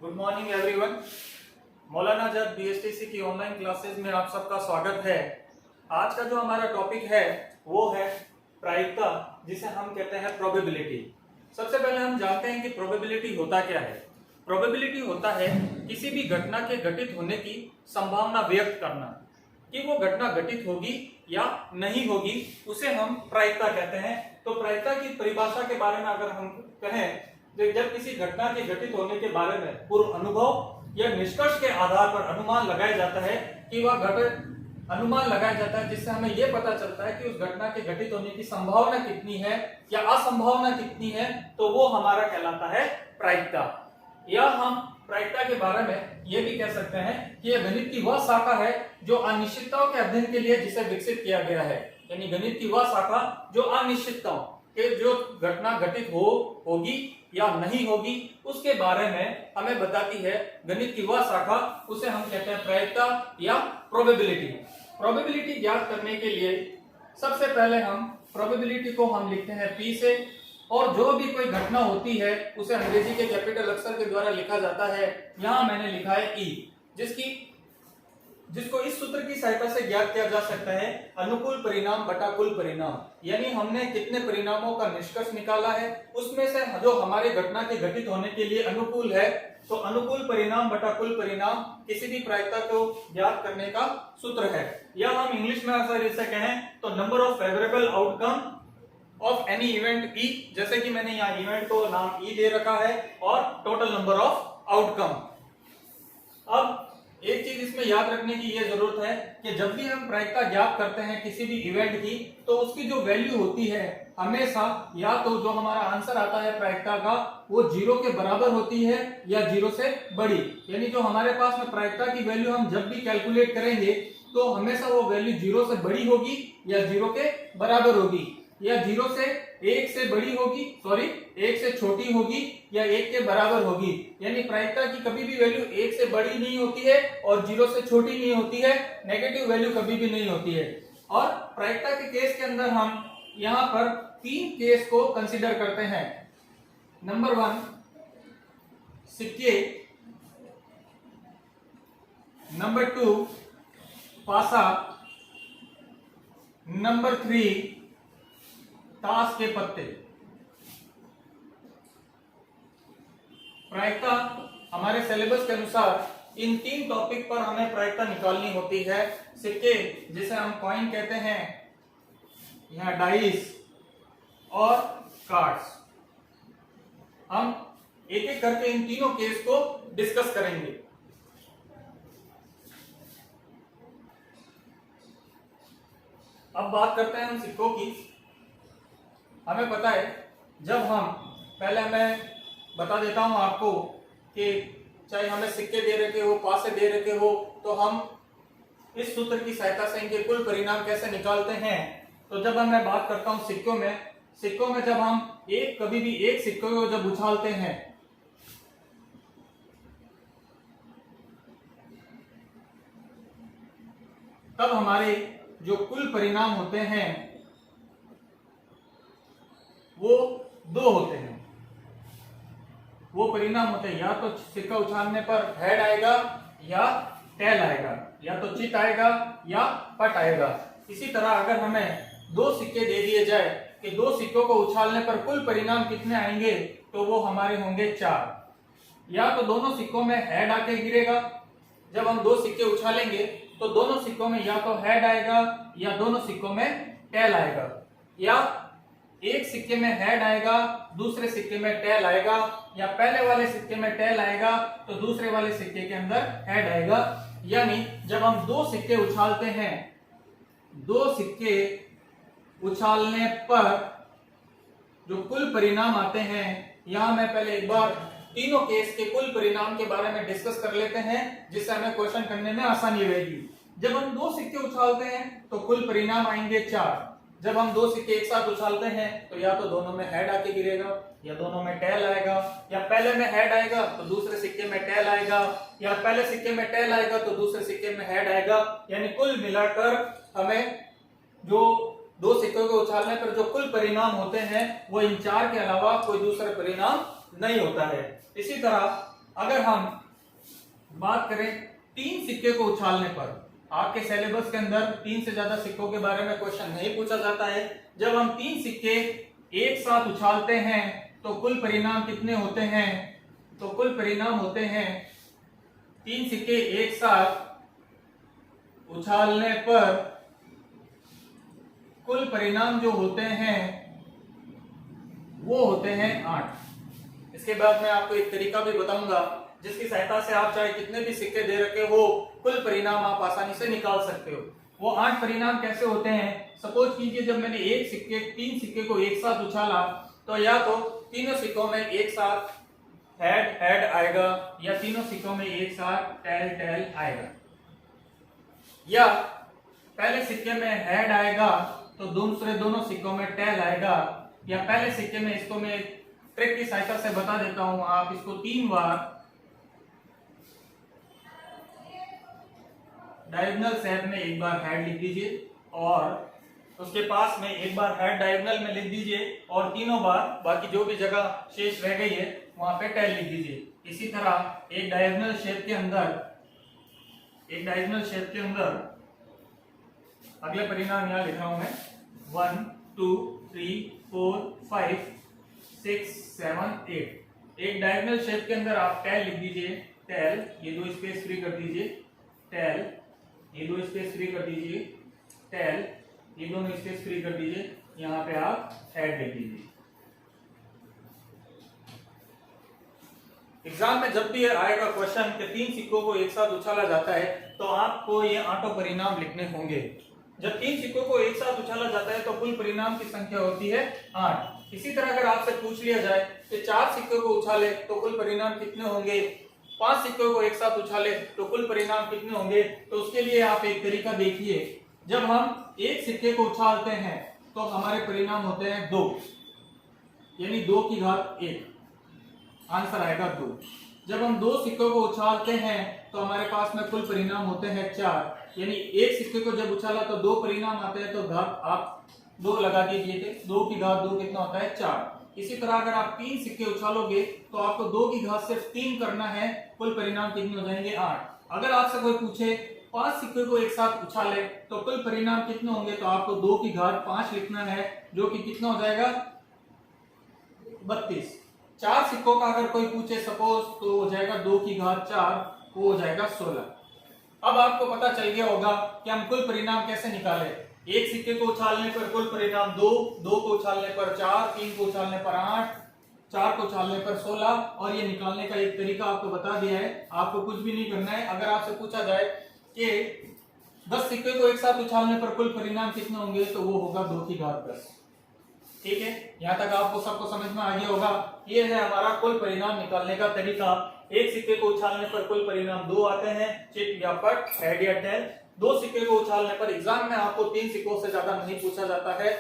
Good morning everyone. मौलाना जब BSTC की online classes में आप सबका स्वागत है। आज का जो हमारा टॉपिक है वो है प्रायिकता, जिसे हम कहते हैं प्रोबेबिलिटी। सबसे पहले हम जानते हैं कि प्रोबेबिलिटी होता क्या है। प्रोबेबिलिटी होता है किसी भी घटना के घटित होने की संभावना व्यक्त करना, कि वो घटना घटित होगी या नहीं होगी, उसे हम प्रायिकता कहते हैं। तो प्रायिकता की परिभाषा के बारे में अगर हम कहें, जब किसी घटना के घटित होने के बारे में पूर्व अनुभव या निष्कर्ष के आधार पर अनुमान लगाया जाता है कि वह अनुमान लगाया जाता है, जिससे हमें यह पता चलता है कि उस घटना के घटित होने की संभावना कितनी है या असंभावना कितनी है, तो वो हमारा कहलाता है प्रायिकता। या हम प्रायिकता के बारे में यह भी कह सकते हैं कि यह गणित की वह शाखा है जो अनिश्चितताओं के अध्ययन के लिए जिसे विकसित किया गया है। यानी गणित की वह शाखा जो अनिश्चितताओं के जो घटना घटित होगी या नहीं होगी उसके बारे में हमें बताती है गणित की वह शाखा, उसे हम कहते हैं प्रायिकता या प्रोबेबिलिटी। प्रोबेबिलिटी ज्ञात करने के लिए सबसे पहले हम प्रोबेबिलिटी को हम लिखते हैं P से, और जो भी कोई घटना होती है उसे अंग्रेजी के कैपिटल अक्षर के द्वारा लिखा जाता है। यहां मैंने लिखा है E, जिसको इस सूत्र की सहायता से ज्ञात किया जा सकता है अनुकूल परिणाम बटा कुल परिणाम। यानी हमने कितने परिणामों का निष्कर्ष निकाला है, उसमें से जो हमारे घटना के घटित होने के लिए अनुकूल है, तो अनुकूल परिणाम बटा कुल परिणाम किसी भी प्रायिकता को ज्ञात करने का सूत्र है। या हम इंग्लिश में अगर इसे कहें तो number of favourable outcome of any event E, जैसे कि मैंने यहाँ इवेंट को नाम E दे रखा है, और टोटल नंबर ऑफ आउटकम। अब एक चीज इसमें याद रखने की यह जरूरत है कि जब भी हम प्रायिकता ज्ञात करते हैं किसी भी इवेंट की, तो उसकी जो वैल्यू होती है हमेशा या तो जो हमारा आंसर आता है प्रायिकता का वो 0 के बराबर होती है या 0 से बड़ी। यानी जो हमारे पास में प्रायिकता की वैल्यू हम जब भी कैलकुलेट करेंगे तो हमेशा वो वैल्यू 0 से बड़ी होगी या 0 के बराबर होगी, या 0 से 1 से बड़ी होगी, 1 से छोटी होगी, या 1 के बराबर होगी। यानी प्रायिकता की कभी भी वैल्यू 1 से बड़ी नहीं होती है और 0 से छोटी नहीं होती है, नेगेटिव वैल्यू कभी भी नहीं होती है। और प्रायिकता के केस के अंदर हम यहां पर 3 केस को कंसीडर करते हैं। नंबर 1 सिक्के, नंबर 2 पासा, नंबर 3 ताश के पत्ते। प्रायिकता हमारे सिलेबस के अनुसार इन 3 टॉपिक पर हमें प्रायिकता निकालनी होती है। सिक्के, जिसे हम कॉइन कहते हैं, यहाँ डाइस और कार्ड्स। हम एक एक करके इन तीनों केस को डिस्कस करेंगे। अब बात करते हैं हम सिक्कों की। हमें पता है, जब हम पहले मैं बता देता हूं आपको कि चाहे हमें सिक्के दे रखे हो, पासे दे रखे हो, तो हम इस सूत्र की सहायता से इनके कुल परिणाम कैसे निकालते हैं। तो जब मैं बात करता हूं सिक्कों में जब हम कभी भी एक सिक्के को जब उछालते हैं, तब हमारे जो कुल परिणाम होते हैं वो 2 होते हैं। वो परिणाम होते हैं या तो सिक्का उछालने पर हेड आएगा या टेल आएगा, या तो चित आएगा या पट आएगा। इसी तरह अगर हमें 2 सिक्के दे दिए जाए कि 2 सिक्कों को उछालने पर कुल परिणाम कितने आएंगे, तो वो हमारे होंगे 4। या तो दोनों सिक्कों में हेड आके गिरेगा, जब हम 2 सिक्के उछालेंगे तो दोनों सिक्कों में या तो हेड आएगा या दोनों सिक्कों में टेल आएगा, या एक सिक्के में हेड आएगा, दूसरे सिक्के में टेल आएगा, या पहले वाले सिक्के में टेल आएगा तो दूसरे वाले सिक्के के अंदर हेड आएगा। यानी जब हम 2 सिक्के उछालते हैं, 2 सिक्के उछालने पर जो कुल परिणाम आते हैं, यहां मैं पहले एक बार तीनों केस के कुल परिणाम के बारे में डिस्कस कर लेते हैं, जिससे हमें क्वेश्चन करने में आसानी रहेगी। जब हम 2 सिक्के उछालते हैं तो कुल परिणाम आएंगे 4। जब हम 2 सिक्के एक साथ उछालते हैं तो या तो दोनों में हेड आके गिरेगा, या दोनों में टेल आएगा, या पहले में हेड आएगा तो दूसरे सिक्के में टेल आएगा, या पहले सिक्के में टेल आएगा तो दूसरे सिक्के में हेड आएगा। यानी कुल मिलाकर हमें जो 2 सिक्कों को उछालने पर जो कुल परिणाम होते हैं वो इन 4 के अलावा कोई दूसरा परिणाम नहीं होता है। इसी तरह अगर हम बात करें 3 सिक्के को उछालने पर, आपके सिलेबस के अंदर 3 से ज्यादा सिक्कों के बारे में क्वेश्चन नहीं पूछा जाता है। जब हम 3 सिक्के एक साथ उछालते हैं तो कुल परिणाम कितने होते हैं? तो कुल परिणाम होते हैं 3 सिक्के एक साथ उछालने पर कुल परिणाम जो होते हैं वो होते हैं 8। इसके बाद मैं आपको एक तरीका भी बताऊंगा जिसकी सहायता से आप चाहे कितने भी सिक्के दे रखे हो कुल परिणाम आप आसानी से निकाल सकते हो। वो 8 परिणाम कैसे होते हैं? सपोज कीजिए जब मैंने 3 सिक्के को एक साथ उछाला तो या तो तीनों सिक्कों में एक साथ हेड हेड आएगा या तीनों सिक्कों में एक साथ टेल टेल आएगा, या पहले सिक्के में हेड आएगा तो दूसरे दोनों सिक्कों में टेल आएगा, या पहले सिक्के में इसको मैं ट्रिक की सहायता से बता देता हूं, आप इसको 3 बार डायगोनल शेप में एक बार हेड लिख दीजिए और उसके पास में एक बार हेड डायगोनल में लिख दीजिए और तीनों बार बाकी जो भी जगह शेष रह गई है वहां पे टेल लिख दीजिए। इसी तरह एक डायगोनल शेप के अंदर अगले परिणाम यहां लिख रहा हूं मैं 1 2 3 4 5 6 7 8। एक डायगोनल शेप के अंदर आप टेल लिख दीजिए, टेल, ये 2 स्पेस फ्री कर दीजिए, टेल, ये 2 स्पेस फ्री कर दीजिए, टेल, ये दोनों स्पेस फ्री कर दीजिए, यहां पे आप हेड लिख दीजिए। एग्जाम में जब भी आएगा क्वेश्चन कि 3 सिक्कों को एक साथ उछाला जाता है तो आपको ये 8 परिणाम लिखने होंगे। जब 3 सिक्कों को एक साथ उछाला जाता है तो कुल परिणाम की संख्या होती है 8। इसी तरह अगर आपसे पूछ लिया जाए कि 4 सिक्कों को उछाले तो कुल परिणाम कितने होंगे, 5 सिक्कों को एक साथ उछाले तो कुल परिणाम कितने होंगे, तो उसके लिए आप एक तरीका देखिए। जब हम एक सिक्के को उछालते हैं तो हमारे परिणाम होते हैं 2, यानी 2 की घात 1, आंसर आएगा 2। जब हम 2 सिक्कों को उछालते हैं तो हमारे पास में कुल परिणाम होते हैं 4, यानी एक सिक्के को जब उछाला तो 2 परिणाम आते हैं तो घात आप 2 लगा दीजिए थे, 2 की घात 2 कितना होता है 4। इसी तरह अगर आप 3 सिक्के उछालोगे तो आपको 2 की घात सिर्फ 3 करना है, कुल परिणाम कितने हो जाएंगे 8। अगर आपसे कोई पूछे 5 सिक्के को एक साथ उछाले तो कुल परिणाम कितने होंगे, तो आपको 2 की घात 5 लिखना है जो कि कितना हो जाएगा 32। 4 सिक्कों का अगर कोई पूछे सपोज तो हो जाएगा 2 की घात 4, वो हो जाएगा 16। अब आपको पता चल गया होगा कि हम कुल परिणाम कैसे निकाले। एक सिक्के को उछालने पर कुल परिणाम 2, 2 को उछालने पर 4, 3 को उछालने पर 8, 4 को उछालने पर 16, और ये निकालने का एक तरीका आपको बता दिया है। आपको कुछ भी नहीं करना है। अगर आपसे पूछा जाए कि 10 सिक्के को एक साथ उछालने पर कुल परिणाम कितने होंगे तो वो होगा 2 की घात 10। ठीक है, यहाँ तक आपको सबको समझ में आ गया होगा। ये है हमारा कुल परिणाम निकालने का तरीका। एक सिक्के को उछालने पर कुल परिणाम 2 आते हैं, चिट या पट, हेड या टेल। 2 सिक्के को उछालने पर एग्जाम में आपको 3 सिक्कों से ज्यादा नहीं पूछा जाता है,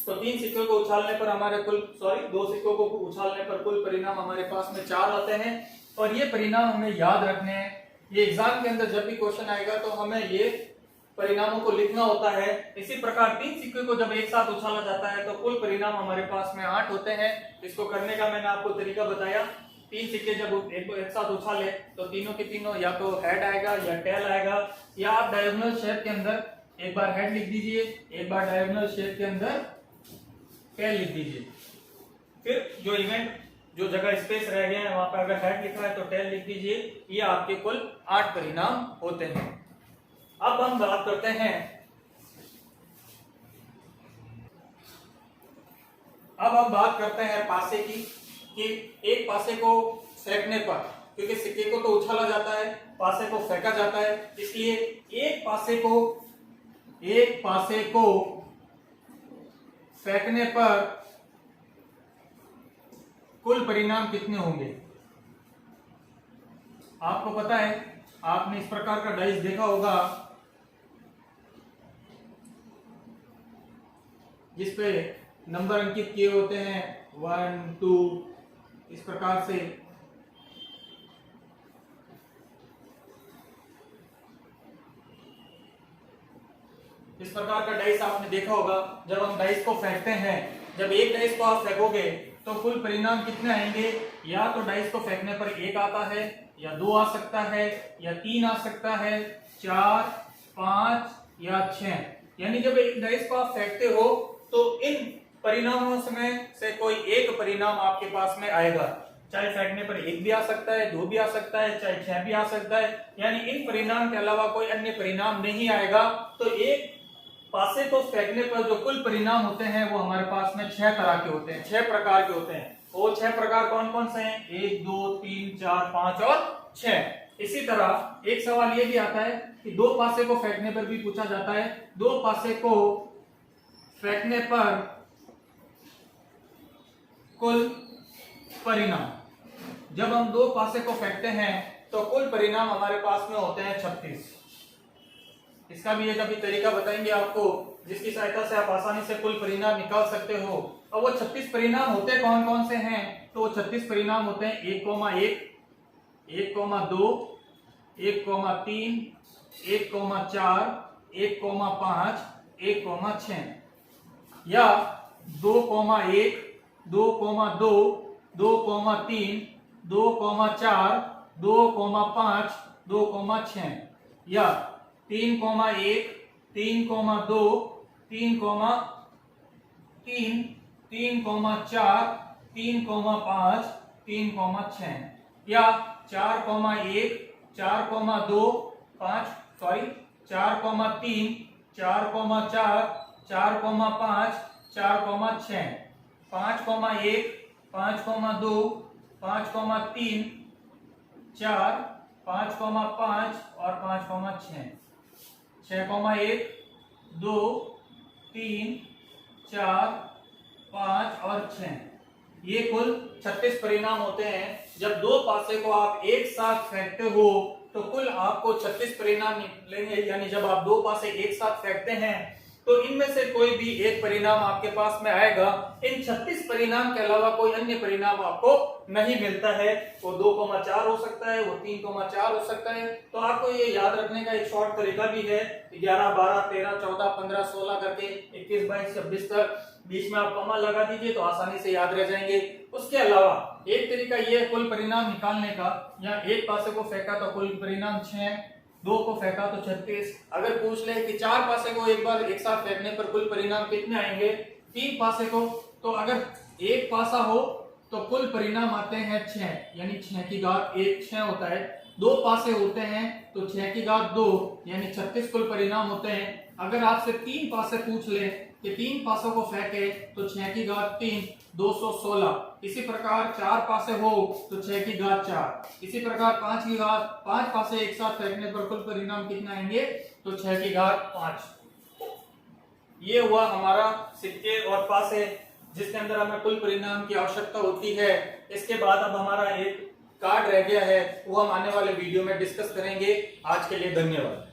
तो 3 सिक्कों को उछालने पर हमारे 2 सिक्कों को उछालने पर कुल परिणाम हमारे पास में 4 आते हैं। और ये परिणाम हमें याद रखने हैं। ये एग्जाम के अंदर जब भी क्वेश्चन आएगा तो हमें ये परिणामों को लिखना होता है। इसी प्रकार 3 सिक्के को जब एक साथ उछाला जाता है तो कुल परिणाम हमारे पास में 8 होते हैं। इसको करने का मैंने आपको तरीका बताया। 3 सिक्के जब एक साथ उछाले तो तीनों के तीनों या तो हेड आएगा या टेल आएगा, या आप डायगोनल शेप के अंदर एक बार हेड लिख दीजिए, एक बार डायगोनल शेप के अंदर टेल लिख दीजिए। फिर जो जगह स्पेस रह गया है वहां पर अगर हेड लिखा है तो टेल लिख दीजिए। ये आपके कुल 8 परिणाम होते हैं। अब हम बात करते हैं पासे की, कि एक पासे को फेंकने पर, क्योंकि सिक्के को तो उछाला जाता है, पासे को फेंका जाता है, इसलिए एक पासे को फेंकने पर कुल परिणाम कितने होंगे। आपको पता है, आपने इस प्रकार का डाइस देखा होगा जिसपे नंबर अंकित किए होते हैं 1 2 इस प्रकार से। इस प्रकार का डाइस आपने देखा होगा। जब हम डाइस को फेंकते हैं, जब एक डाइस को आप फेंकोगे तो कुल परिणाम कितने आएंगे? या तो डाइस को फेंकने पर 1 आता है, या 2 आ सकता है, या 3 आ सकता है, 4, 5 या 6। यानी जब एक डाइस को आप फेंकते हो तो इन परिणामों में से कोई एक परिणाम आपके पास में आएगा। चाहे फेंकने पर 1 भी आ सकता है, 2 भी आ सकता है, चाहे 6 भी आ सकता है। यानी इन परिणाम के अलावा कोई अन्य परिणाम नहीं आएगा। तो एक पासे को फेंकने पर जो कुल परिणाम होते हैं वो हमारे पास में 6 तरह के होते हैं, 6 प्रकार के होते हैं। वो 6 प्रकार कौन कौन से हैं? 1, 2, 3, 4, 5 और 6। इसी तरह एक सवाल ये भी आता है कि 2 पासे को फेंकने पर भी पूछा जाता है, 2 पासे को फेंकने पर कुल परिणाम। जब हम 2 पासे को फेंकते हैं तो कुल परिणाम हमारे पास में होते हैं 36। इसका भी एक अभी तरीका बताएंगे आपको, जिसकी सहायता से आप आसानी से कुल परिणाम निकाल सकते हो। और वो 36 परिणाम होते कौन कौन से हैं? तो वो 36 परिणाम होते हैं 1,1, 1,2, 1,3, 1,4, 1,5, 1,6, या 2,1, 2,2, 2,3, 2,4, 2,5, 2,6, या 3,1, 3,2, 3,3, 3,4, 3,5, 3,6, या 4,1, 4,2, 4,3, 4,4, 4,5, 4,6, 5,1, 5,2, 5,3, 4, 5,5 और 5,6, 6,1, 2, 3, 4, 5 और 6। ये कुल 36 परिणाम होते हैं। जब 2 पासे को आप एक साथ फेंकते हो तो कुल आपको 36 परिणाम निकलेंगे। यानी जब आप 2 पासे एक साथ फेंकते हैं तो इनमें से कोई भी एक परिणाम आपके पास में आएगा। इन 36 परिणाम के अलावा कोई अन्य परिणाम आपको नहीं मिलता है। वो 2,4 हो सकता है, वो 3,4 हो सकता है। तो आपको ये याद रखने का एक शॉर्ट तरीका भी है। 11, 12, 13, 14, 15, 16 करके 21, 22, 26 तक बीच में आप कॉमा लगा दीजिए तो आसानी से याद रह जाएंगे। उसके अलावा एक तरीका ये है कुल परिणाम निकालने का। या एक पासे को फेंका तो कुल परिणाम 6, 2 को फेंका तो 36। अगर पूछ ले कि 4 पासे को एक बार एक साथ फेंकने पर कुल परिणाम कितने आएंगे, 3 पासे को, तो अगर एक पासा हो तो कुल परिणाम आते हैं 6, यानी 6 की घात 1 6 होता है। 2 पासे होते हैं तो 6 की घात 2 यानी 36 कुल परिणाम होते हैं। अगर आपसे 3 पासे पूछ ले कि 3 पासों को फेंके तो 6 की घात 3 216। इसी प्रकार 4 पासे हो तो 6 की घात 4। इसी प्रकार 5 की घात 5 पासे एक साथ फेंकने पर कुल परिणाम कितना आएंगे? तो 6 की घात 5। ये हुआ हमारा सिक्के और पासे, जिसके अंदर हमें कुल परिणाम की आवश्यकता होती है। इसके बाद अब हमारा एक कार्ड रह गया है, वो हम आने वाले वीडियो में डिस्कस करेंगे। आज के लिए धन्यवाद।